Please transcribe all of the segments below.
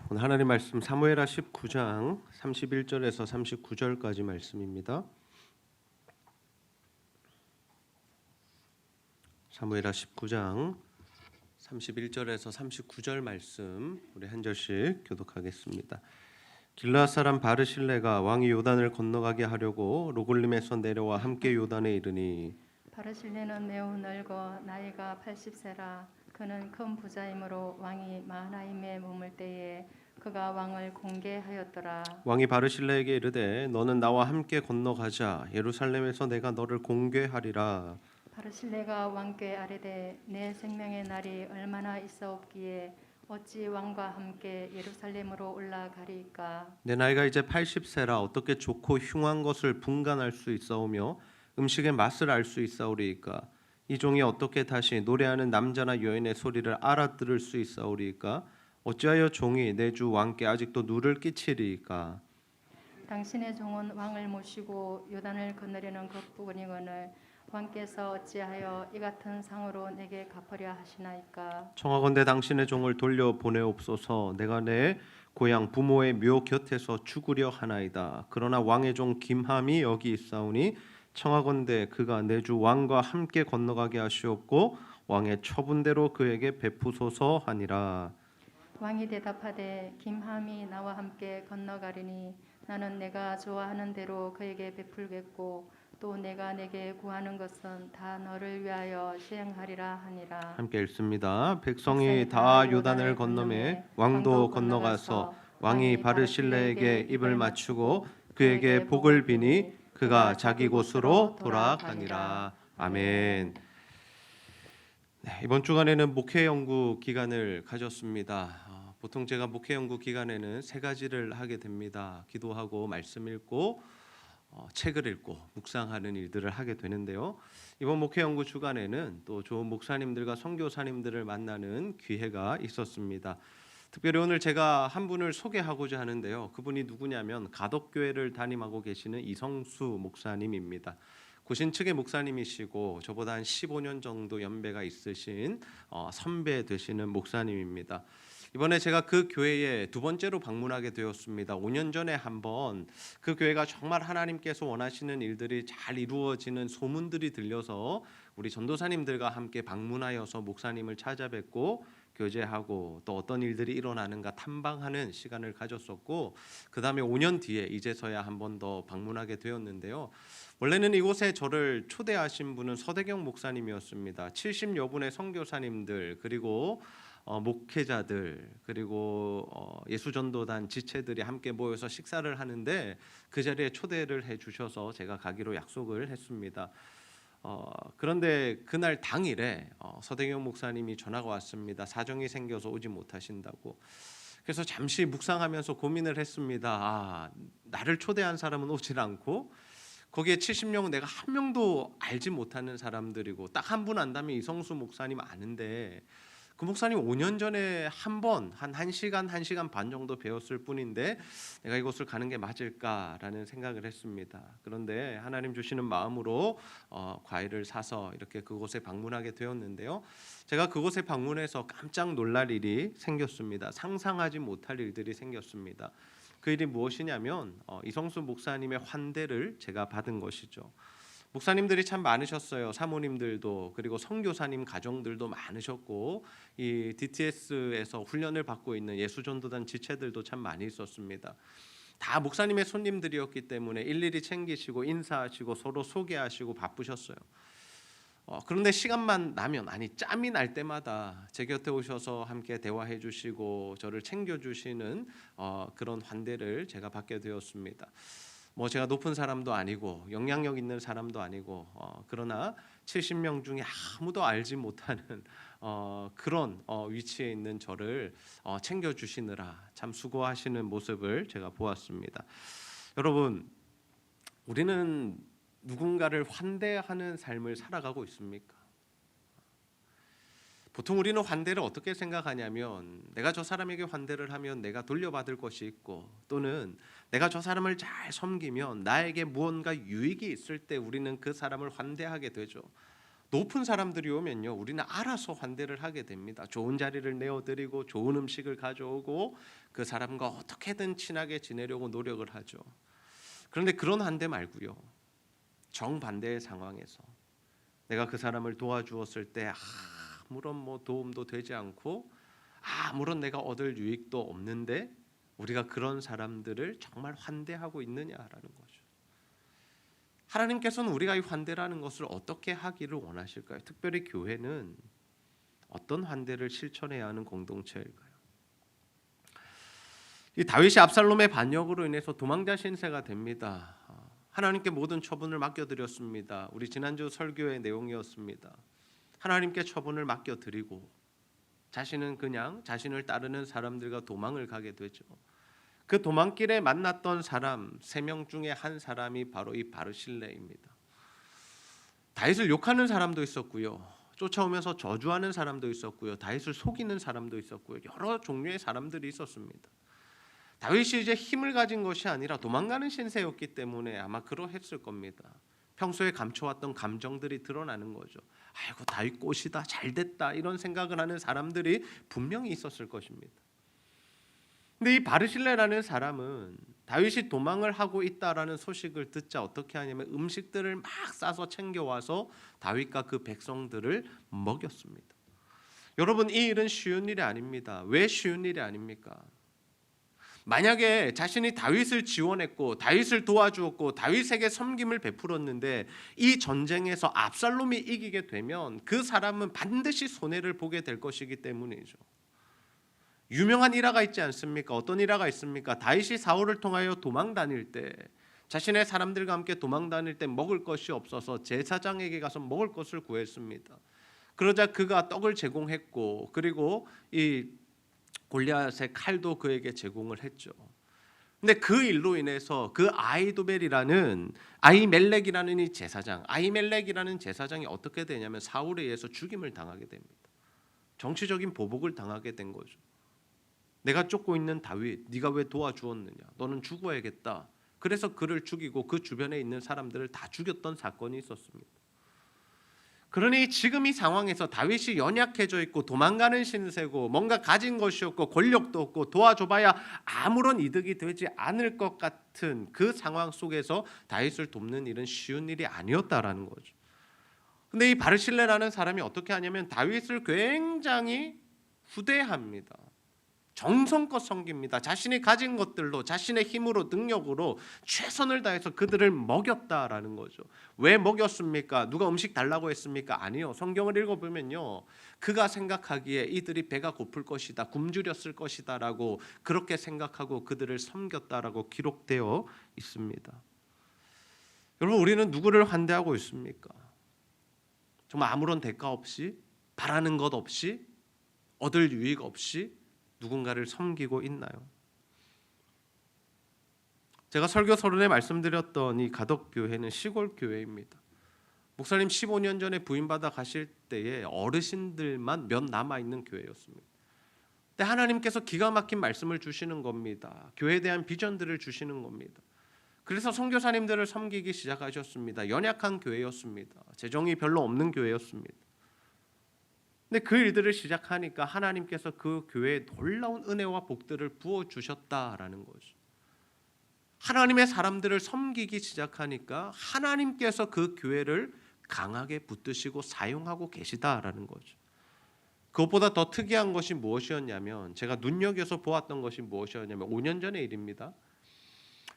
오늘 하나님 말씀 사무엘하 19장 31절에서 39절까지 말씀입니다. 사무엘하 19장 31절에서 39절 말씀 우리 한 절씩 교독하겠습니다. 길르앗 사람 바르실레가 왕이 요단을 건너가게 하려고 로글림에서 내려와 함께 요단에 이르니 바르실레는 매우 늙어 나이가 80세라. 그는 큰 부자이므로 왕이 마하나임에 머물 때에 그가 왕을 공개하였더라. 왕이 바르실레에게 이르되 너는 나와 함께 건너가자. 예루살렘에서 내가 너를 공개하리라. 바르실레가 왕께 아뢰되 내 생명의 날이 얼마나 있어옵기에 어찌 왕과 함께 예루살렘으로 올라가리까? 내 나이가 이제 80세라 어떻게 좋고 흉한 것을 분간할 수 있사오며 음식의 맛을 알 수 있사오리이까? 이 종이 어떻게 다시 노래하는 남자나 여인의 소리를 알아들을 수 있사오리이까? 어찌하여 종이 내 주 왕께 아직도 누를 끼치리이까? 당신의 종은 왕을 모시고 요단을 건너려는 것뿐이거늘 왕께서 어찌하여 이 같은 상으로 내게 갚으려 하시나이까? 청하건대 당신의 종을 돌려 보내옵소서. 내가 내 고향 부모의 묘 곁에서 죽으려 하나이다. 그러나 왕의 종 김함이 여기 있사오니 청하건대 그가 내 주 왕과 함께 건너가게 하시옵고 왕의 처분대로 그에게 베푸소서 하니라. 왕이 대답하되 김함이 나와 함께 건너가리니 나는 내가 좋아하는 대로 그에게 베풀겠고 또 내가 내게 구하는 것은 다 너를 위하여 시행하리라 하니라. 함께 읽습니다. 백성이 다 요단을 건너매 왕도 건너가서 왕이 바르실레에게 입을 맞추고 그에게 복을 비니 그가 자기 곳으로 돌아가니라. 아멘. 네, 이번 주간에는 목회 연구 기간을 가졌습니다. 보통 제가 목회 연구 기간에는 세 가지를 하게 됩니다. 기도하고 말씀 읽고 책을 읽고 묵상하는 일들을 하게 되는데요. 이번 목회 연구 주간에는 또 좋은 목사님들과 선교사님들을 만나는 기회가 있었습니다. 특별히 오늘 제가 한 분을 소개하고자 하는데요. 그분이 누구냐면 가덕교회를 담임하고 계시는 이성수 목사님입니다. 고신 측의 목사님이시고 저보다 한 15년 정도 연배가 있으신 선배 되시는 목사님입니다. 이번에 제가 그 교회에 두 번째로 방문하게 되었습니다. 5년 전에 한번 그 교회가 정말 하나님께서 원하시는 일들이 잘 이루어지는 소문들이 들려서 우리 전도사님들과 함께 방문하여서 목사님을 찾아뵙고 교제하고 또 어떤 일들이 일어나는가 탐방하는 시간을 가졌었고 그 다음에 5년 뒤에 이제서야 한 번 더 방문하게 되었는데요. 원래는 이곳에 저를 초대하신 분은 서대경 목사님이었습니다. 70여 분의 선교사님들 그리고 목회자들 그리고 예수전도단 지체들이 함께 모여서 식사를 하는데 그 자리에 초대를 해주셔서 제가 가기로 약속을 했습니다. 그런데 그날 당일에 서대경 목사님이 전화가 왔습니다. 사정이 생겨서 오지 못하신다고. 그래서 잠시 묵상하면서 고민을 했습니다. 나를 초대한 사람은 오질 않고 거기에 70명 내가 한 명도 알지 못하는 사람들이고 딱 한 분 안다면 이성수 목사님 아는데 그 목사님 5년 전에 한 번 한 1시간 1시간 반 정도 배웠을 뿐인데 내가 이곳을 가는 게 맞을까라는 생각을 했습니다. 그런데 하나님 주시는 마음으로 과일을 사서 이렇게 그곳에 방문하게 되었는데요. 제가 그곳에 방문해서 깜짝 놀랄 일이 생겼습니다. 상상하지 못할 일들이 생겼습니다. 그 일이 무엇이냐면 이성수 목사님의 환대를 제가 받은 것이죠. 목사님들이 참 많으셨어요. 사모님들도 그리고 선교사님 가정들도 많으셨고 이 DTS에서 훈련을 받고 있는 예수전도단 지체들도 참 많이 있었습니다. 다 목사님의 손님들이었기 때문에 일일이 챙기시고 인사하시고 서로 소개하시고 바쁘셨어요. 그런데 시간만 나면 짬이 날 때마다 제 곁에 오셔서 함께 대화해 주시고 저를 챙겨 주시는 그런 환대를 제가 받게 되었습니다. 제가 높은 사람도 아니고 영향력 있는 사람도 아니고 그러나 70명 중에 아무도 알지 못하는 그런 위치에 있는 저를 챙겨 주시느라 참 수고하시는 모습을 제가 보았습니다. 여러분, 우리는 누군가를 환대하는 삶을 살아가고 있습니까? 보통 우리는 환대를 어떻게 생각하냐면 내가 저 사람에게 환대를 하면 내가 돌려받을 것이 있고 또는 내가 저 사람을 잘 섬기면 나에게 무언가 유익이 있을 때 우리는 그 사람을 환대하게 되죠. 높은 사람들이 오면요, 우리는 알아서 환대를 하게 됩니다. 좋은 자리를 내어드리고 좋은 음식을 가져오고 그 사람과 어떻게든 친하게 지내려고 노력을 하죠. 그런데 그런 환대 말고요, 정반대의 상황에서 내가 그 사람을 도와주었을 때 아무런 도움도 되지 않고 아무런 내가 얻을 유익도 없는데 우리가 그런 사람들을 정말 환대하고 있느냐라는 거죠. 하나님께서는 우리가 이 환대라는 것을 어떻게 하기를 원하실까요? 특별히 교회는 어떤 환대를 실천해야 하는 공동체일까요? 이 다윗이 압살롬의 반역으로 인해서 도망자 신세가 됩니다. 하나님께 모든 처분을 맡겨드렸습니다. 우리 지난주 설교의 내용이었습니다. 하나님께 처분을 맡겨드리고 자신은 그냥 자신을 따르는 사람들과 도망을 가게 되죠. 그 도망길에 만났던 사람 3명 중에 한 사람이 바로 이 바르실레입니다. 다윗을 욕하는 사람도 있었고요, 쫓아오면서 저주하는 사람도 있었고요, 다윗을 속이는 사람도 있었고요, 여러 종류의 사람들이 있었습니다. 다윗이 이제 힘을 가진 것이 아니라 도망가는 신세였기 때문에 아마 그러했을 겁니다. 평소에 감춰왔던 감정들이 드러나는 거죠. 아이고, 다윗 꽃이다, 잘됐다, 이런 생각을 하는 사람들이 분명히 있었을 것입니다. 근데 이 바르실레라는 사람은 다윗이 도망을 하고 있다라는 소식을 듣자 어떻게 하냐면 음식들을 막 싸서 챙겨와서 다윗과 그 백성들을 먹였습니다. 여러분, 이 일은 쉬운 일이 아닙니다. 왜 쉬운 일이 아닙니까? 만약에 자신이 다윗을 지원했고 다윗을 도와주었고 다윗에게 섬김을 베풀었는데 이 전쟁에서 압살롬이 이기게 되면 그 사람은 반드시 손해를 보게 될 것이기 때문이죠. 유명한 일화가 있지 않습니까? 어떤 일화가 있습니까? 다윗이 사울을 통하여 도망 다닐 때, 자신의 사람들과 함께 도망 다닐 때 먹을 것이 없어서 제사장에게 가서 먹을 것을 구했습니다. 그러자 그가 떡을 제공했고, 그리고 이 골리앗의 칼도 그에게 제공을 했죠. 근데 그 일로 인해서 그 아히멜렉이라는 이 제사장, 아히멜렉이라는 제사장이 어떻게 되냐면 사울에 의해서 죽임을 당하게 됩니다. 정치적인 보복을 당하게 된 거죠. 내가 쫓고 있는 다윗, 네가 왜 도와주었느냐? 너는 죽어야겠다. 그래서 그를 죽이고 그 주변에 있는 사람들을 다 죽였던 사건이 있었습니다. 그러니 지금 이 상황에서 다윗이 연약해져 있고 도망가는 신세고 뭔가 가진 것이 없고 권력도 없고 도와줘봐야 아무런 이득이 되지 않을 것 같은 그 상황 속에서 다윗을 돕는 일은 쉬운 일이 아니었다라는 거죠. 근데 이 바르실레라는 사람이 어떻게 하냐면 다윗을 굉장히 후대합니다. 정성껏 섬깁니다. 자신이 가진 것들로, 자신의 힘으로, 능력으로 최선을 다해서 그들을 먹였다라는 거죠. 왜 먹였습니까? 누가 음식 달라고 했습니까? 아니요. 성경을 읽어보면요, 그가 생각하기에 이들이 배가 고플 것이다, 굶주렸을 것이다 라고 그렇게 생각하고 그들을 섬겼다라고 기록되어 있습니다. 여러분, 우리는 누구를 환대하고 있습니까? 정말 아무런 대가 없이, 바라는 것 없이, 얻을 유익 없이 누군가를 섬기고 있나요? 제가 설교 서론에 말씀드렸던 이 가덕교회는 시골 교회입니다. 목사님 15년 전에 부임받아 가실 때에 어르신들만 몇 남아있는 교회였습니다. 근데 하나님께서 기가 막힌 말씀을 주시는 겁니다. 교회에 대한 비전들을 주시는 겁니다. 그래서 선교사님들을 섬기기 시작하셨습니다. 연약한 교회였습니다. 재정이 별로 없는 교회였습니다. 근데 그 일들을 시작하니까 하나님께서 그 교회에 놀라운 은혜와 복들을 부어주셨다라는 거죠. 하나님의 사람들을 섬기기 시작하니까 하나님께서 그 교회를 강하게 붙드시고 사용하고 계시다라는 거죠. 그것보다 더 특이한 것이 무엇이었냐면, 제가 눈여겨서 보았던 것이 무엇이었냐면 5년 전의 일입니다.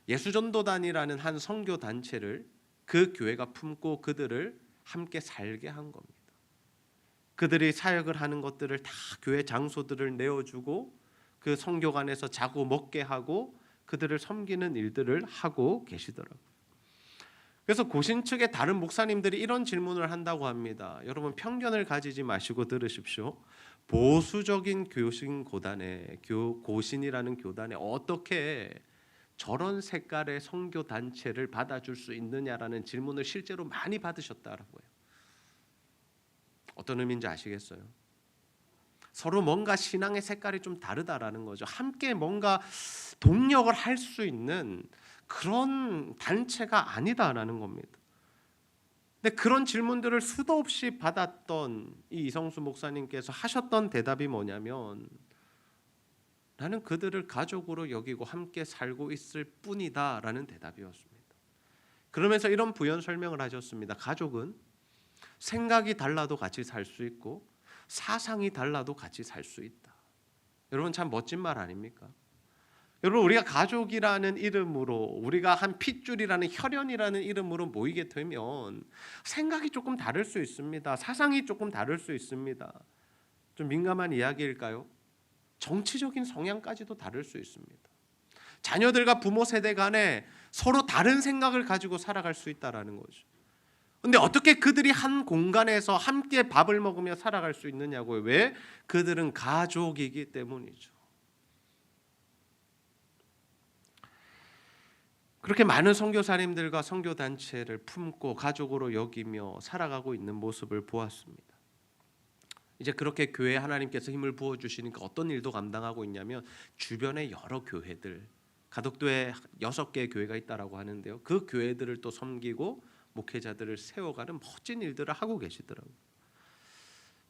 예수전도단이라는 한 선교단체를 그 교회가 품고 그들을 함께 살게 한 겁니다. 그들이 사역을 하는 것들을 다 교회 장소들을 내어주고 그 선교관에서 자고 먹게 하고 그들을 섬기는 일들을 하고 계시더라고요. 그래서 고신 측의 다른 목사님들이 이런 질문을 한다고 합니다. 여러분, 편견을 가지지 마시고 들으십시오. 보수적인 고신이라는 교단에 어떻게 저런 색깔의 선교 단체를 받아줄 수 있느냐라는 질문을 실제로 많이 받으셨다라고요. 어떤 의미인지 아시겠어요? 서로 뭔가 신앙의 색깔이 좀 다르다라는 거죠. 함께 뭔가 동력을 할 수 있는 그런 단체가 아니다라는 겁니다. 근데 그런 질문들을 수도 없이 받았던 이 이성수 목사님께서 하셨던 대답이 뭐냐면, 나는 그들을 가족으로 여기고 함께 살고 있을 뿐이다 라는 대답이었습니다. 그러면서 이런 부연 설명을 하셨습니다. 가족은 생각이 달라도 같이 살 수 있고 사상이 달라도 같이 살 수 있다. 여러분, 참 멋진 말 아닙니까? 여러분, 우리가 가족이라는 이름으로, 우리가 한 핏줄이라는 혈연이라는 이름으로 모이게 되면 생각이 조금 다를 수 있습니다. 사상이 조금 다를 수 있습니다. 좀 민감한 이야기일까요? 정치적인 성향까지도 다를 수 있습니다. 자녀들과 부모 세대 간에 서로 다른 생각을 가지고 살아갈 수 있다는 거죠. 근데 어떻게 그들이 한 공간에서 함께 밥을 먹으며 살아갈 수 있느냐고요. 왜? 그들은 가족이기 때문이죠. 그렇게 많은 선교사님들과 선교단체를 품고 가족으로 여기며 살아가고 있는 모습을 보았습니다. 이제 그렇게 교회에 하나님께서 힘을 부어주시니까 어떤 일도 감당하고 있냐면, 주변의 여러 교회들, 가덕도에 6개의 교회가 있다라고 하는데요, 그 교회들을 또 섬기고 목회자들을 세워가는 멋진 일들을 하고 계시더라고요.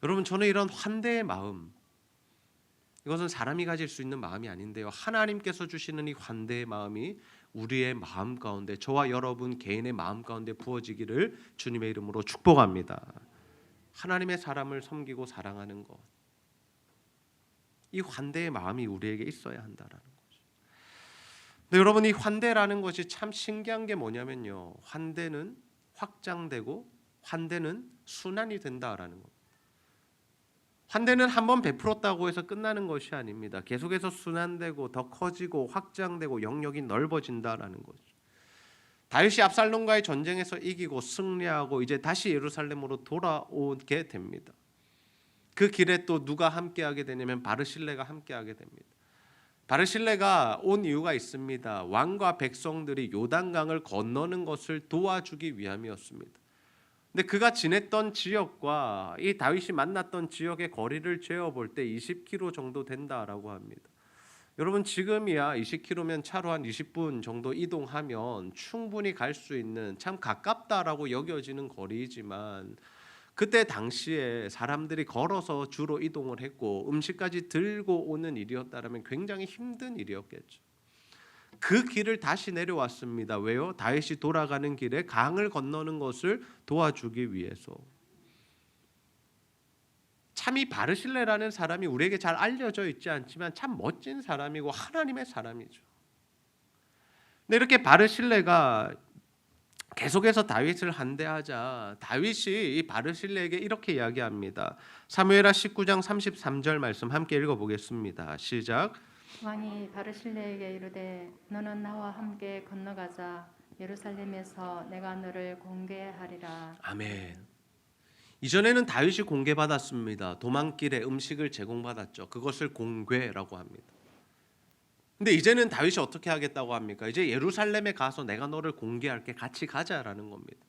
여러분, 저는 이런 환대의 마음, 이것은 사람이 가질 수 있는 마음이 아닌데요, 하나님께서 주시는 이 환대의 마음이 우리의 마음 가운데, 저와 여러분 개인의 마음 가운데 부어지기를 주님의 이름으로 축복합니다. 하나님의 사람을 섬기고 사랑하는 것, 이 환대의 마음이 우리에게 있어야 한다라는 거죠. 근데 여러분, 이 환대라는 것이 참 신기한 게 뭐냐면요, 환대는 확장되고 환대는 순환이 된다라는 겁니다. 환대는 한번 베풀었다고 해서 끝나는 것이 아닙니다. 계속해서 순환되고 더 커지고 확장되고 영역이 넓어진다라는 거죠. 다윗이 압살롬과의 전쟁에서 이기고 승리하고 이제 다시 예루살렘으로 돌아오게 됩니다. 그 길에 또 누가 함께하게 되냐면 바르실레가 함께하게 됩니다. 바르실레가 온 이유가 있습니다. 왕과 백성들이 요단강을 건너는 것을 도와주기 위함이었습니다. 근데 그가 지냈던 지역과 이 다윗이 만났던 지역의 거리를 재어볼 때 20km 정도 된다라고 합니다. 여러분, 지금이야 20km면 차로 한 20분 정도 이동하면 충분히 갈 수 있는 참 가깝다라고 여겨지는 거리이지만, 그때 당시에 사람들이 걸어서 주로 이동을 했고 음식까지 들고 오는 일이었다면 굉장히 힘든 일이었겠죠. 그 길을 다시 내려왔습니다. 왜요? 다윗이 돌아가는 길에 강을 건너는 것을 도와주기 위해서. 참 이 바르실레라는 사람이 우리에게 잘 알려져 있지 않지만 참 멋진 사람이고 하나님의 사람이죠. 근데 이렇게 바르실레가 계속해서 다윗을 한대하자 다윗이 이 바르실레에게 이렇게 이야기합니다. 사무엘하 19장 33절 말씀 함께 읽어보겠습니다. 시작. 왕이 바르실레에게 이르되 너는 나와 함께 건너가자. 예루살렘에서 내가 너를 공개하리라. 아멘. 이전에는 다윗이 공개받았습니다. 도망길에 음식을 제공받았죠. 그것을 공궤라고 합니다. 근데 이제는 다윗이 어떻게 하겠다고 합니까? 이제 예루살렘에 가서 내가 너를 공개할게, 같이 가자라는 겁니다.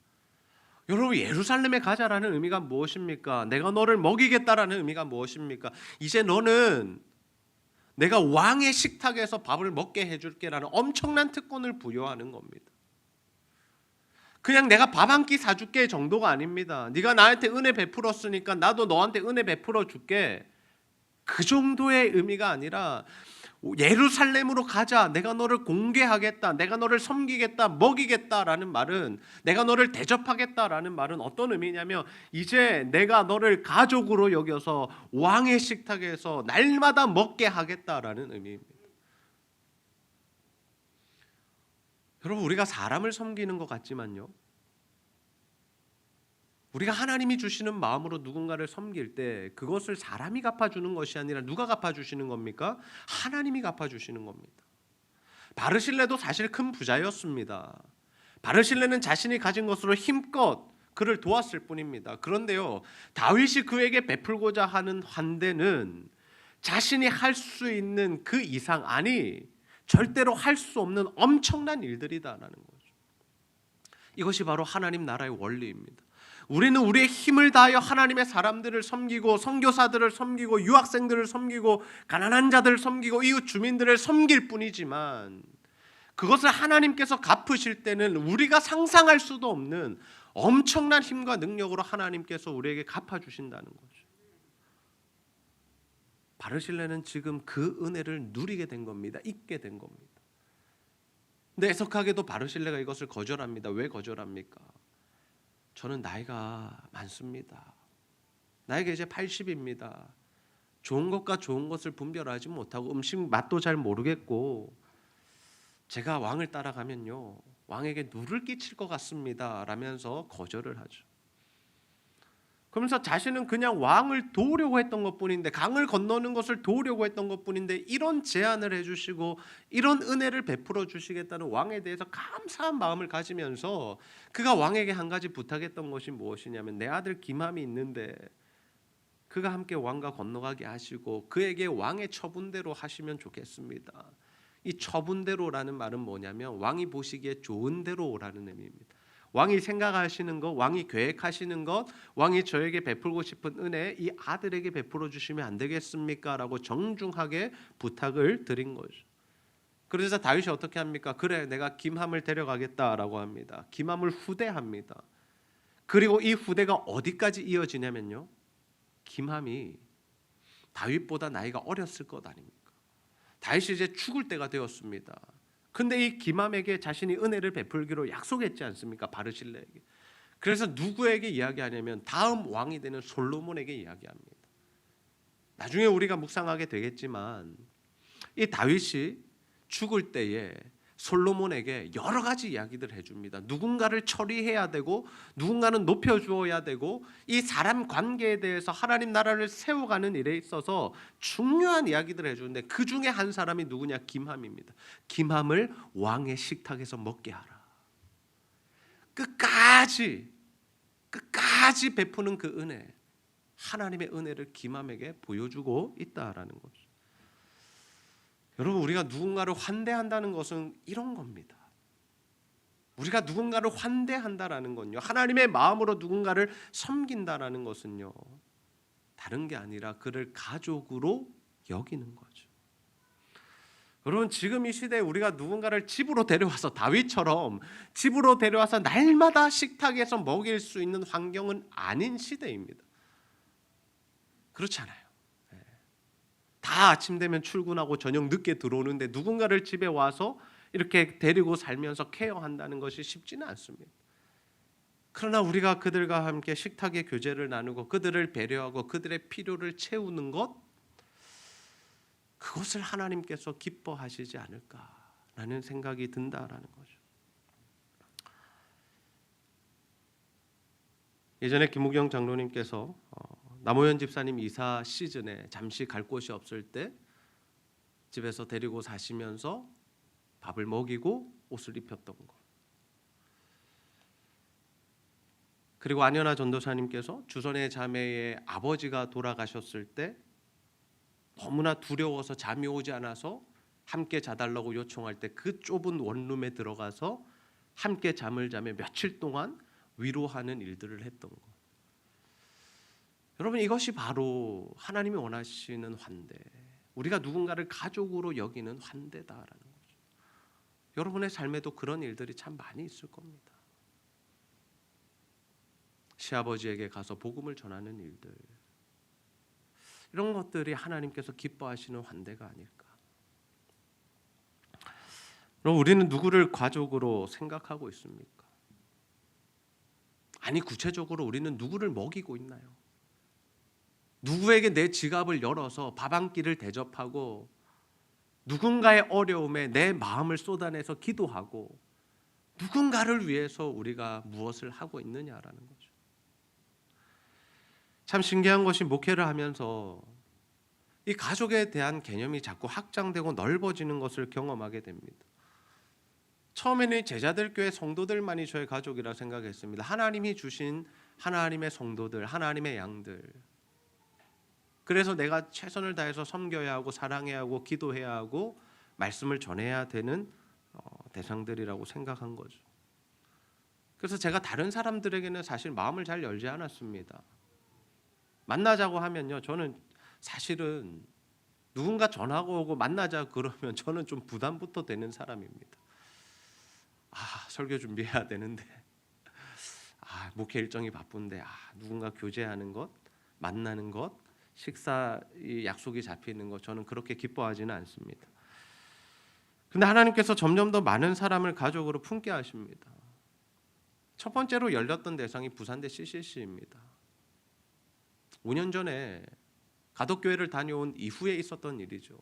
여러분, 예루살렘에 가자라는 의미가 무엇입니까? 내가 너를 먹이겠다라는 의미가 무엇입니까? 이제 너는 내가 왕의 식탁에서 밥을 먹게 해줄게라는 엄청난 특권을 부여하는 겁니다. 그냥 내가 밥 한 끼 사줄게 정도가 아닙니다. 네가 나한테 은혜 베풀었으니까 나도 너한테 은혜 베풀어 줄게, 그 정도의 의미가 아니라 예루살렘으로 가자, 내가 너를 공개하겠다, 내가 너를 섬기겠다, 먹이겠다라는 말은, 내가 너를 대접하겠다라는 말은 어떤 의미냐면, 이제 내가 너를 가족으로 여겨서 왕의 식탁에서 날마다 먹게 하겠다라는 의미입니다. 여러분, 우리가 사람을 섬기는 것 같지만요, 우리가 하나님이 주시는 마음으로 누군가를 섬길 때 그것을 사람이 갚아주는 것이 아니라 누가 갚아주시는 겁니까? 하나님이 갚아주시는 겁니다. 바르실레도 사실 큰 부자였습니다. 바르실레는 자신이 가진 것으로 힘껏 그를 도왔을 뿐입니다. 그런데요, 다윗이 그에게 베풀고자 하는 환대는 자신이 할 수 있는 그 이상, 아니 절대로 할 수 없는 엄청난 일들이다라는 거죠. 이것이 바로 하나님 나라의 원리입니다. 우리는 우리의 힘을 다하여 하나님의 사람들을 섬기고 선교사들을 섬기고 유학생들을 섬기고 가난한 자들을 섬기고 이웃 주민들을 섬길 뿐이지만, 그것을 하나님께서 갚으실 때는 우리가 상상할 수도 없는 엄청난 힘과 능력으로 하나님께서 우리에게 갚아주신다는 거죠. 바르실레는 지금 그 은혜를 누리게 된 겁니다. 잊게 된 겁니다. 근데 애석하게도 바르실레가 이것을 거절합니다. 왜 거절합니까? 저는 나이가 많습니다. 나이가 이제 80입니다. 좋은 것과 좋은 것을 분별하지 못하고 음식 맛도 잘 모르겠고 제가 왕을 따라가면요 왕에게 누를 끼칠 것 같습니다 라면서 거절을 하죠. 그러면서 자신은 그냥 왕을 도우려고 했던 것뿐인데, 강을 건너는 것을 도우려고 했던 것뿐인데 이런 제안을 해주시고 이런 은혜를 베풀어 주시겠다는 왕에 대해서 감사한 마음을 가지면서 그가 왕에게 한 가지 부탁했던 것이 무엇이냐면, 내 아들 김함이 있는데 그가 함께 왕과 건너가게 하시고 그에게 왕의 처분대로 하시면 좋겠습니다. 이 처분대로라는 말은 뭐냐면 왕이 보시기에 좋은 대로라는 의미입니다. 왕이 생각하시는 것, 왕이 계획하시는 것, 왕이 저에게 베풀고 싶은 은혜 이 아들에게 베풀어 주시면 안 되겠습니까? 라고 정중하게 부탁을 드린 거죠. 그래서 다윗이 어떻게 합니까? 그래, 내가 김함을 데려가겠다라고 합니다. 김함을 후대합니다. 그리고 이 후대가 어디까지 이어지냐면요, 김함이 다윗보다 나이가 어렸을 것 아닙니까? 다윗이 이제 죽을 때가 되었습니다. 근데 이 김함에게 자신이 은혜를 베풀기로 약속했지 않습니까? 바르실레에게. 그래서 누구에게 이야기하냐면 다음 왕이 되는 솔로몬에게 이야기합니다. 나중에 우리가 묵상하게 되겠지만 이 다윗이 죽을 때에 솔로몬에게 여러 가지 이야기들을 해줍니다. 누군가를 처리해야 되고 누군가는 높여주어야 되고 이 사람 관계에 대해서 하나님 나라를 세워가는 일에 있어서 중요한 이야기들을 해주는데 그 중에 한 사람이 누구냐? 김함입니다. 김함을 왕의 식탁에서 먹게 하라. 끝까지 베푸는 그 은혜, 하나님의 은혜를 김함에게 보여주고 있다라는 거죠. 여러분, 우리가 누군가를 환대한다는 것은 이런 겁니다. 우리가 누군가를 환대한다라는 건요, 하나님의 마음으로 누군가를 섬긴다라는 것은요, 다른 게 아니라 그를 가족으로 여기는 거죠. 여러분, 지금 이 시대에 우리가 누군가를 집으로 데려와서 다윗처럼 집으로 데려와서 날마다 식탁에서 먹일 수 있는 환경은 아닌 시대입니다. 그렇지 않아요. 다 아침 되면 출근하고 저녁 늦게 들어오는데 누군가를 집에 와서 이렇게 데리고 살면서 케어한다는 것이 쉽지는 않습니다. 그러나 우리가 그들과 함께 식탁의 교제를 나누고 그들을 배려하고 그들의 필요를 채우는 것, 그것을 하나님께서 기뻐하시지 않을까라는 생각이 든다라는 거죠. 예전에 김우경 장로님께서 남호연 집사님 이사 시즌에 잠시 갈 곳이 없을 때 집에서 데리고 사시면서 밥을 먹이고 옷을 입혔던 것. 그리고 안현아 전도사님께서 주선의 자매의 아버지가 돌아가셨을 때 너무나 두려워서 잠이 오지 않아서 함께 자달라고 요청할 때 그 좁은 원룸에 들어가서 함께 잠을 자며 며칠 동안 위로하는 일들을 했던 것. 여러분, 이것이 바로 하나님이 원하시는 환대, 우리가 누군가를 가족으로 여기는 환대다라는 거죠. 여러분의 삶에도 그런 일들이 참 많이 있을 겁니다. 시아버지에게 가서 복음을 전하는 일들, 이런 것들이 하나님께서 기뻐하시는 환대가 아닐까. 그럼 우리는 누구를 가족으로 생각하고 있습니까? 아니, 구체적으로 우리는 누구를 먹이고 있나요? 누구에게 내 지갑을 열어서 밥 한 끼를 대접하고 누군가의 어려움에 내 마음을 쏟아내서 기도하고 누군가를 위해서 우리가 무엇을 하고 있느냐라는 거죠. 참 신기한 것이 목회를 하면서 이 가족에 대한 개념이 자꾸 확장되고 넓어지는 것을 경험하게 됩니다. 처음에는 제자들 교회 성도들만이 저의 가족이라 생각했습니다. 하나님이 주신 하나님의 성도들, 하나님의 양들. 그래서 내가 최선을 다해서 섬겨야 하고 사랑해야 하고 기도해야 하고 말씀을 전해야 되는 대상들이라고 생각한 거죠. 그래서 제가 다른 사람들에게는 사실 마음을 잘 열지 않았습니다. 만나자고 하면요, 저는 사실은 누군가 전화가 오고 만나자 그러면 저는 좀 부담부터 되는 사람입니다. 설교 준비해야 되는데 목회 일정이 바쁜데 누군가 교제하는 것, 만나는 것, 식사 이 약속이 잡히는 것 저는 그렇게 기뻐하지는 않습니다. 근데 하나님께서 점점 더 많은 사람을 가족으로 품게 하십니다. 첫 번째로 열렸던 대상이 부산대 CCC입니다. 5년 전에 가덕교회를 다녀온 이후에 있었던 일이죠.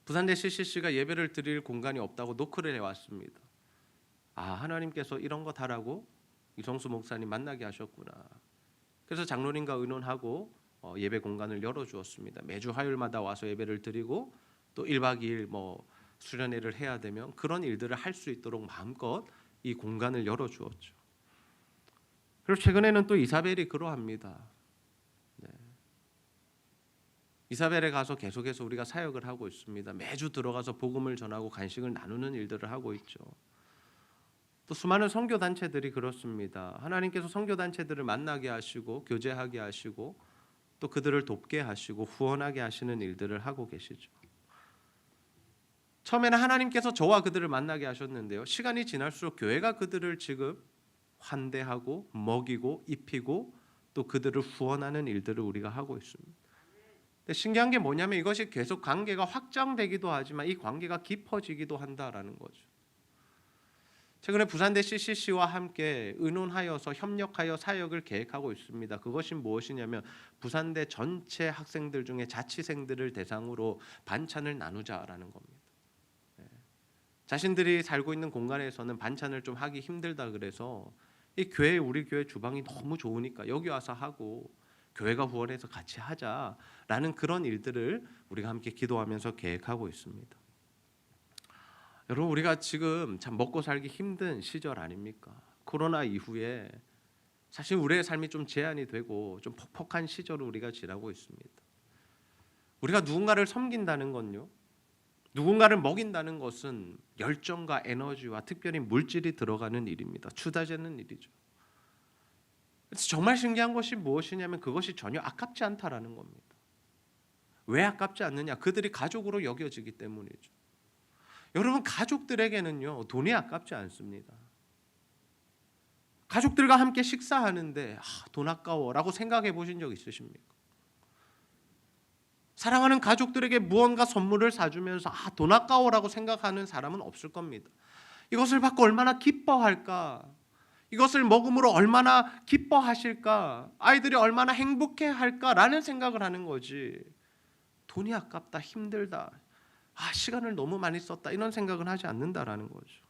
부산대 CCC가 예배를 드릴 공간이 없다고 노크를 해왔습니다. 하나님께서 이런 것 하라고 이성수 목사님 만나게 하셨구나. 그래서 장로님과 의논하고 예배 공간을 열어주었습니다. 매주 화요일마다 와서 예배를 드리고 또 1박 2일 수련회를 해야 되면 그런 일들을 할 수 있도록 마음껏 이 공간을 열어주었죠. 그리고 최근에는 또 이사벨이 그러합니다. 이사벨에 가서 계속해서 우리가 사역을 하고 있습니다. 매주 들어가서 복음을 전하고 간식을 나누는 일들을 하고 있죠. 또 수많은 선교 단체들이 그렇습니다. 하나님께서 선교 단체들을 만나게 하시고 교제하게 하시고 또 그들을 돕게 하시고 후원하게 하시는 일들을 하고 계시죠. 처음에는 하나님께서 저와 그들을 만나게 하셨는데요. 시간이 지날수록 교회가 그들을 지금 환대하고 먹이고 입히고 또 그들을 후원하는 일들을 우리가 하고 있습니다. 근데 신기한 게 뭐냐면 이것이 계속 관계가 확장되기도 하지만 이 관계가 깊어지기도 한다라는 거죠. 최근에 부산대 CCC와 함께 의논하여서 협력하여 사역을 계획하고 있습니다. 그것이 무엇이냐면 부산대 전체 학생들 중에 자취생들을 대상으로 반찬을 나누자라는 겁니다. 자신들이 살고 있는 공간에서는 반찬을 좀 하기 힘들다 그래서 우리 교회 주방이 너무 좋으니까 여기 와서 하고 교회가 후원해서 같이 하자라는 그런 일들을 우리가 함께 기도하면서 계획하고 있습니다. 여러분 우리가 지금 참 먹고 살기 힘든 시절 아닙니까? 코로나 이후에 사실 우리의 삶이 좀 제한이 되고 좀 퍽퍽한 시절을 우리가 지나고 있습니다. 우리가 누군가를 섬긴다는 건요. 누군가를 먹인다는 것은 열정과 에너지와 특별히 물질이 들어가는 일입니다. 추다되는 일이죠. 그래서 정말 신기한 것이 무엇이냐면 그것이 전혀 아깝지 않다라는 겁니다. 왜 아깝지 않느냐? 그들이 가족으로 여겨지기 때문이죠. 여러분 가족들에게는요 돈이 아깝지 않습니다. 가족들과 함께 식사하는데 돈 아까워라고 생각해 보신 적 있으십니까? 사랑하는 가족들에게 무언가 선물을 사주면서 돈 아까워라고 생각하는 사람은 없을 겁니다. 이것을 받고 얼마나 기뻐할까? 이것을 먹음으로 얼마나 기뻐하실까? 아이들이 얼마나 행복해할까라는 생각을 하는 거지. 돈이 아깝다, 힘들다, 시간을 너무 많이 썼다 이런 생각은 하지 않는다라는 거죠.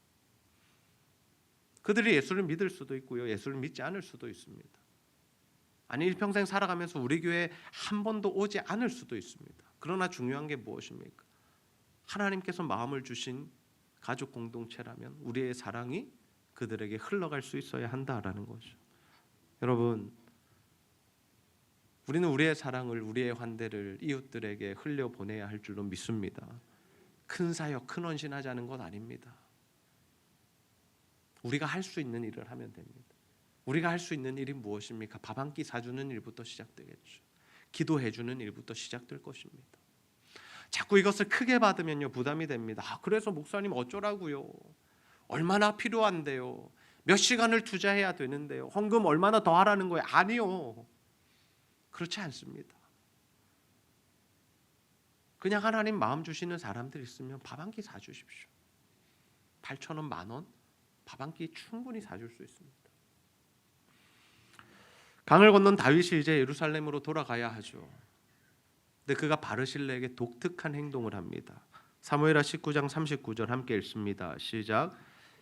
그들이 예수를 믿을 수도 있고요, 예수를 믿지 않을 수도 있습니다. 아니 일평생 살아가면서 우리 교회에 한 번도 오지 않을 수도 있습니다. 그러나 중요한 게 무엇입니까? 하나님께서 마음을 주신 가족 공동체라면 우리의 사랑이 그들에게 흘러갈 수 있어야 한다라는 거죠. 여러분 우리는 우리의 사랑을 우리의 환대를 이웃들에게 흘려보내야 할 줄로 믿습니다. 큰 사역, 큰 헌신하자는 것 아닙니다. 우리가 할 수 있는 일을 하면 됩니다. 우리가 할 수 있는 일이 무엇입니까? 밥 한 끼 사주는 일부터 시작되겠죠. 기도해주는 일부터 시작될 것입니다. 자꾸 이것을 크게 받으면요 부담이 됩니다. 그래서 목사님 어쩌라고요? 얼마나 필요한데요? 몇 시간을 투자해야 되는데요? 헌금 얼마나 더 하라는 거예요? 아니요. 그렇지 않습니다. 그냥 하나님 마음 주시는 사람들 있으면 밥 한 끼 사주십시오. 8,000원, 10,000원 밥 한 끼 충분히 사줄 수 있습니다. 강을 건넌 다윗이 이제 예루살렘으로 돌아가야 하죠. 근데 그가 바르실레에게 독특한 행동을 합니다. 사무엘하 19장 39절 함께 읽습니다. 시작.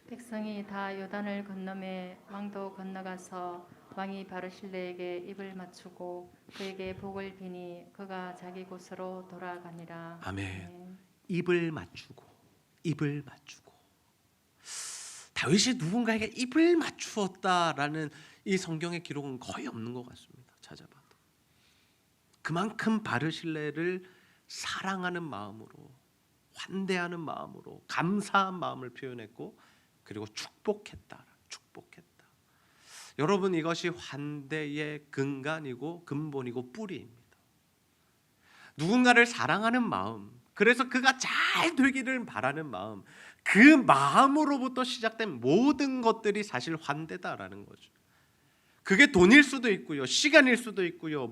백성이 다 요단을 건너매 왕도 건너가서 왕이 바르실레에게 입을 맞추고 그에게 복을 비니 그가 자기 곳으로 돌아가니라. 아멘. 입을 맞추고 다윗이 누군가에게 입을 맞추었다라는 이 성경의 기록은 거의 없는 것 같습니다. 찾아봐도 그만큼 바르실레를 사랑하는 마음으로, 환대하는 마음으로, 감사한 마음을 표현했고 그리고 축복했다. 여러분 이것이 환대의 근간이고 근본이고 뿌리입니다. 누군가를 사랑하는 마음, 그래서 그가 잘 되기를 바라는 마음, 그 마음으로부터 시작된 모든 것들이 사실 환대다라는 거죠. 그게 돈일 수도 있고요, 시간일 수도 있고요,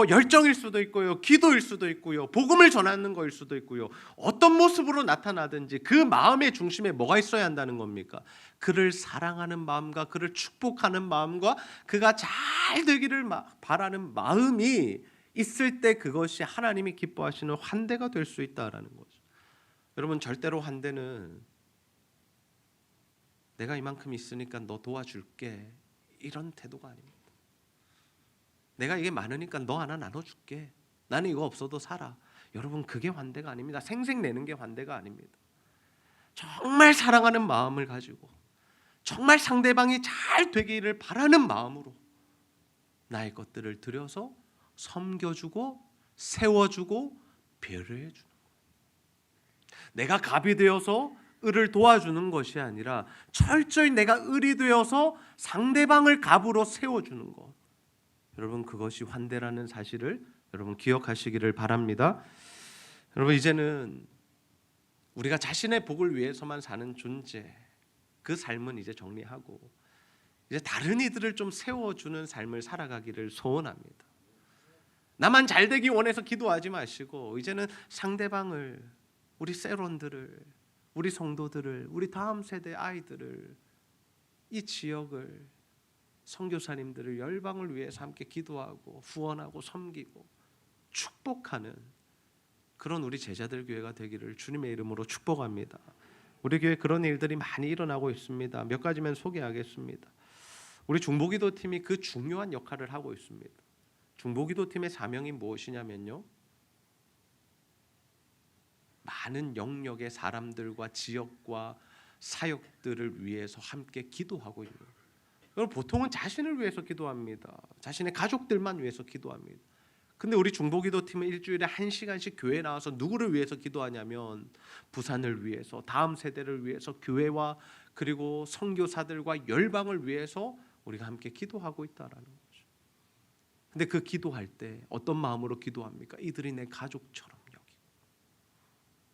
열정일 수도 있고요, 기도일 수도 있고요, 복음을 전하는 거일 수도 있고요. 어떤 모습으로 나타나든지 그 마음의 중심에 뭐가 있어야 한다는 겁니까? 그를 사랑하는 마음과 그를 축복하는 마음과 그가 잘 되기를 바라는 마음이 있을 때 그것이 하나님이 기뻐하시는 환대가 될 수 있다라는 거죠. 여러분, 절대로 환대는 내가 이만큼 있으니까 너 도와줄게, 이런 태도가 아닙니다. 내가 이게 많으니까 너 하나 나눠줄게, 나는 이거 없어도 살아. 여러분, 그게 환대가 아닙니다. 생색내는 게 환대가 아닙니다. 정말 사랑하는 마음을 가지고 정말 상대방이 잘 되기를 바라는 마음으로 나의 것들을 들여서 섬겨주고 세워주고 배려해주는 거예요. 내가 갑이 되어서 을을 도와주는 것이 아니라 철저히 내가 을이 되어서 상대방을 갑으로 세워주는 것. 여러분, 그것이 환대라는 사실을 여러분 기억하시기를 바랍니다. 여러분, 이제는 우리가 자신의 복을 위해서만 사는 존재, 그 삶은 이제 정리하고 이제 다른 이들을 좀 세워주는 삶을 살아가기를 소원합니다. 나만 잘 되기 원해서 기도하지 마시고 이제는 상대방을, 우리 세론들을, 우리 성도들을, 우리 다음 세대 아이들을, 이 지역을, 선교사님들을, 열방을 위해서 함께 기도하고 후원하고 섬기고 축복하는 그런 우리 제자들 교회가 되기를 주님의 이름으로 축복합니다. 우리 교회 그런 일들이 많이 일어나고 있습니다. 몇 가지만 소개하겠습니다. 우리 중보기도팀이 그 중요한 역할을 하고 있습니다. 중보기도팀의 사명이 무엇이냐면요, 많은 영역의 사람들과 지역과 사역들을 위해서 함께 기도하고 있는 거예요. 보통은 자신을 위해서 기도합니다. 자신의 가족들만 위해서 기도합니다. 근데 우리 중보기도팀은 일주일에 1시간씩 교회에 나와서 누구를 위해서 기도하냐면 부산을 위해서, 다음 세대를 위해서, 교회와 그리고 선교사들과 열방을 위해서 우리가 함께 기도하고 있다라는 거죠. 근데 그 기도할 때 어떤 마음으로 기도합니까? 이들이 내 가족처럼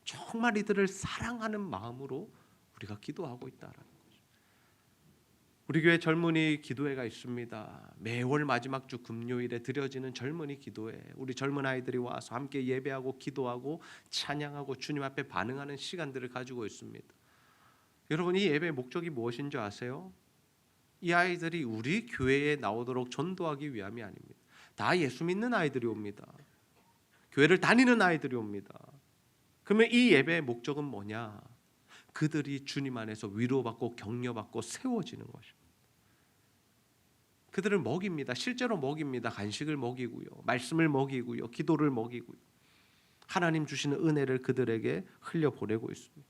정말 이들을 사랑하는 마음으로 우리가 기도하고 있다라는 거죠. 우리 교회 젊은이 기도회가 있습니다. 매월 마지막 주 금요일에 드려지는 젊은이 기도회, 우리 젊은 아이들이 와서 함께 예배하고 기도하고 찬양하고 주님 앞에 반응하는 시간들을 가지고 있습니다. 여러분, 이 예배의 목적이 무엇인지 아세요? 이 아이들이 우리 교회에 나오도록 전도하기 위함이 아닙니다. 다 예수 믿는 아이들이 옵니다. 교회를 다니는 아이들이 옵니다. 그러면 이 예배의 목적은 뭐냐? 그들이 주님 안에서 위로받고 격려받고 세워지는 것입니다. 그들을 먹입니다. 실제로 먹입니다. 간식을 먹이고요, 말씀을 먹이고요, 기도를 먹이고요, 하나님 주시는 은혜를 그들에게 흘려보내고 있습니다.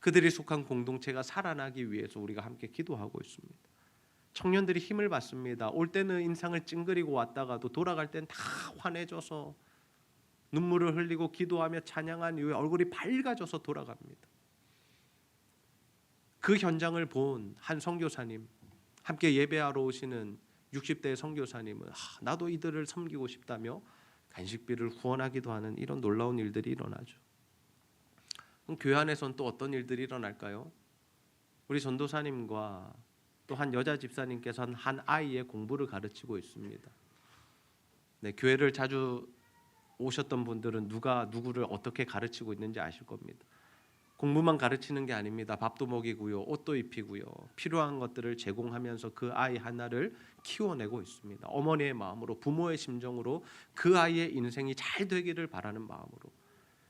그들이 속한 공동체가 살아나기 위해서 우리가 함께 기도하고 있습니다. 청년들이 힘을 받습니다. 올 때는 인상을 찡그리고 왔다가도 돌아갈 땐 다 환해져서 눈물을 흘리고 기도하며 찬양한 이후에 얼굴이 밝아져서 돌아갑니다. 그 현장을 본 한 선교사님, 함께 예배하러 오시는 60대 선교사님은 나도 이들을 섬기고 싶다며 간식비를 후원하기도 하는 이런 놀라운 일들이 일어나죠. 그럼 교회 안에서는 또 어떤 일들이 일어날까요? 우리 전도사님과 또 한 여자 집사님께서는 한 아이의 공부를 가르치고 있습니다. 네, 교회를 자주 오셨던 분들은 누가 누구를 어떻게 가르치고 있는지 아실 겁니다. 공부만 가르치는 게 아닙니다. 밥도 먹이고요, 옷도 입히고요, 필요한 것들을 제공하면서 그 아이 하나를 키워내고 있습니다. 어머니의 마음으로, 부모의 심정으로 그 아이의 인생이 잘 되기를 바라는 마음으로.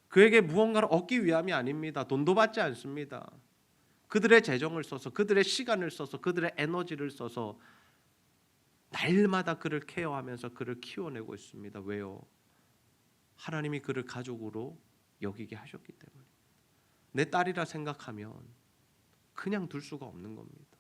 그에게 무언가를 얻기 위함이 아닙니다. 돈도 받지 않습니다. 그들의 재정을 써서, 그들의 시간을 써서, 그들의 에너지를 써서 날마다 그를 케어하면서 그를 키워내고 있습니다. 왜요? 하나님이 그를 가족으로 여기게 하셨기 때문에. 내 딸이라 생각하면 그냥 둘 수가 없는 겁니다.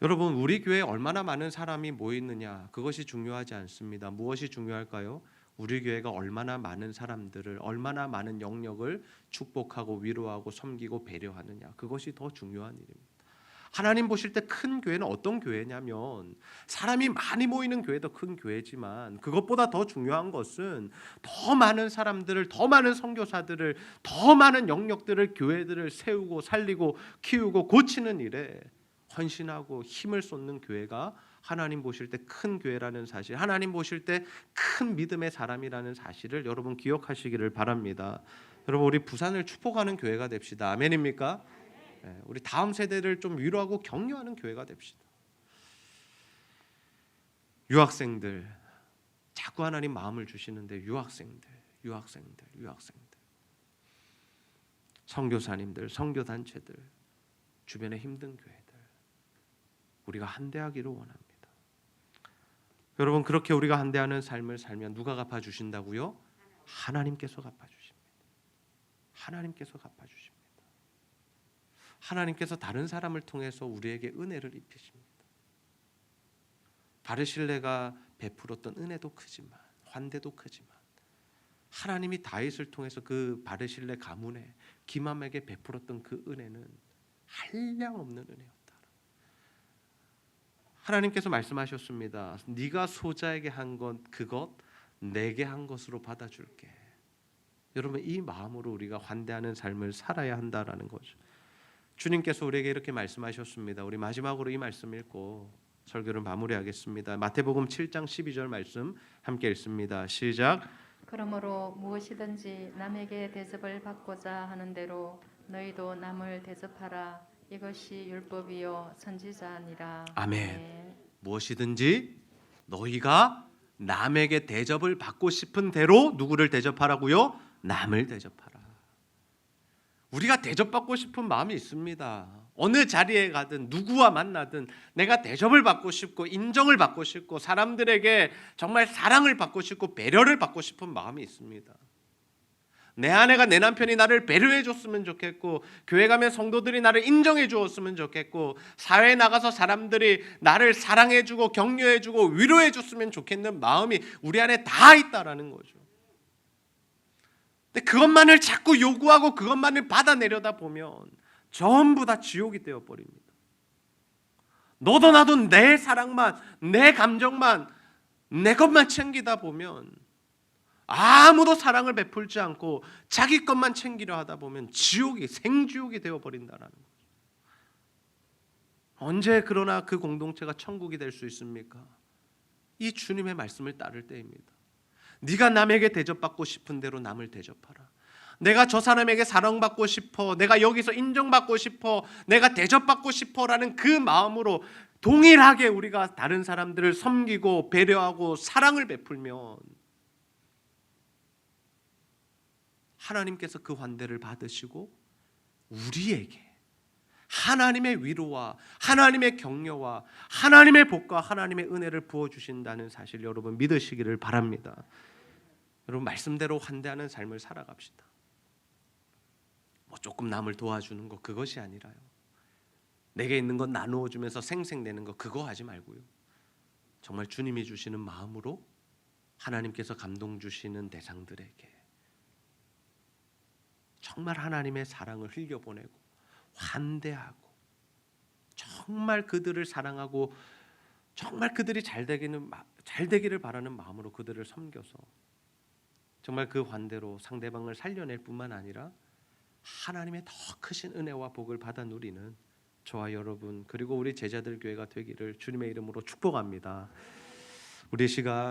여러분, 우리 교회에 얼마나 많은 사람이 모이느냐, 그것이 중요하지 않습니다. 무엇이 중요할까요? 우리 교회가 얼마나 많은 사람들을, 얼마나 많은 영역을 축복하고 위로하고 섬기고 배려하느냐, 그것이 더 중요한 일입니다. 하나님 보실 때 큰 교회는 어떤 교회냐면, 사람이 많이 모이는 교회도 큰 교회지만 그것보다 더 중요한 것은 더 많은 사람들을, 더 많은 선교사들을, 더 많은 영역들을, 교회들을 세우고 살리고 키우고 고치는 일에 헌신하고 힘을 쏟는 교회가 하나님 보실 때 큰 교회라는 사실, 하나님 보실 때 큰 믿음의 사람이라는 사실을 여러분 기억하시기를 바랍니다. 여러분, 우리 부산을 축복하는 교회가 됩시다. 아멘입니까? 네, 우리 다음 세대를 좀 위로하고 격려하는 교회가 됩시다. 유학생들, 자꾸 하나님 마음을 주시는데 유학생들, 선교사님들, 선교단체들, 주변에 힘든 교회들, 우리가 한대하기를 원합니다. 여러분, 그렇게 우리가 한대하는 삶을 살면 누가 갚아주신다고요? 하나님께서 갚아주십니다. 하나님께서 갚아주십니다. 하나님께서 다른 사람을 통해서 우리에게 은혜를 입히십니다. 바르실레가 베풀었던 은혜도 크지만, 환대도 크지만, 하나님이 다윗을 통해서 그 바르실레 가문에 기맘에게 베풀었던 그 은혜는 한량없는 은혜였다. 하나님께서 말씀하셨습니다. 네가 소자에게 한 것 그것 내게 한 것으로 받아줄게. 여러분, 이 마음으로 우리가 환대하는 삶을 살아야 한다라는 거죠. 주님께서 우리에게 이렇게 말씀하셨습니다. 우리 마지막으로 이 말씀 읽고 설교를 마무리하겠습니다. 마태복음 7장 12절 말씀 함께 읽습니다. 시작. 그러므로 무엇이든지 남에게 대접을 받고자 하는 대로 너희도 남을 대접하라. 이것이 율법이요 선지자니라. 아멘. 무엇이든지 너희가 남에게 대접을 받고 싶은 대로 누구를 대접하라고요? 남을 대접하라. 우리가 대접받고 싶은 마음이 있습니다. 어느 자리에 가든 누구와 만나든 내가 대접을 받고 싶고 인정을 받고 싶고 사람들에게 정말 사랑을 받고 싶고 배려를 받고 싶은 마음이 있습니다. 내 아내가 내 남편이 나를 배려해 줬으면 좋겠고, 교회 가면 성도들이 나를 인정해 주었으면 좋겠고, 사회에 나가서 사람들이 나를 사랑해 주고 격려해 주고 위로해 줬으면 좋겠는 마음이 우리 안에 다 있다라는 거죠. 근데 그것만을 자꾸 요구하고 그것만을 받아내려다 보면 전부 다 지옥이 되어버립니다. 너도 나도 내 사랑만, 내 감정만, 내 것만 챙기다 보면, 아무도 사랑을 베풀지 않고 자기 것만 챙기려 하다 보면 지옥이, 생지옥이 되어버린다는 거죠. 언제 그러나 그 공동체가 천국이 될 수 있습니까? 이 주님의 말씀을 따를 때입니다. 네가 남에게 대접받고 싶은 대로 남을 대접하라. 내가 저 사람에게 사랑받고 싶어, 내가 여기서 인정받고 싶어, 내가 대접받고 싶어라는 그 마음으로 동일하게 우리가 다른 사람들을 섬기고 배려하고 사랑을 베풀면 하나님께서 그 환대를 받으시고 우리에게 하나님의 위로와 하나님의 격려와 하나님의 복과 하나님의 은혜를 부어주신다는 사실 여러분 믿으시기를 바랍니다. 여러분, 말씀대로 환대하는 삶을 살아갑시다. 뭐 조금 남을 도와주는 거 그것이 아니라요, 내게 있는 건 나누어 주면서 생생내는 거 그거 하지 말고요, 정말 주님이 주시는 마음으로 하나님께서 감동 주시는 대상들에게 정말 하나님의 사랑을 흘려보내고 환대하고 정말 그들을 사랑하고 정말 그들이 잘 되기를 바라는 마음으로 그들을 섬겨서 정말 그 환대로 상대방을 살려낼 뿐만 아니라 하나님의 더 크신 은혜와 복을 받아 누리는 저와 여러분 그리고 우리 제자들 교회가 되기를 주님의 이름으로 축복합니다. 우리 시간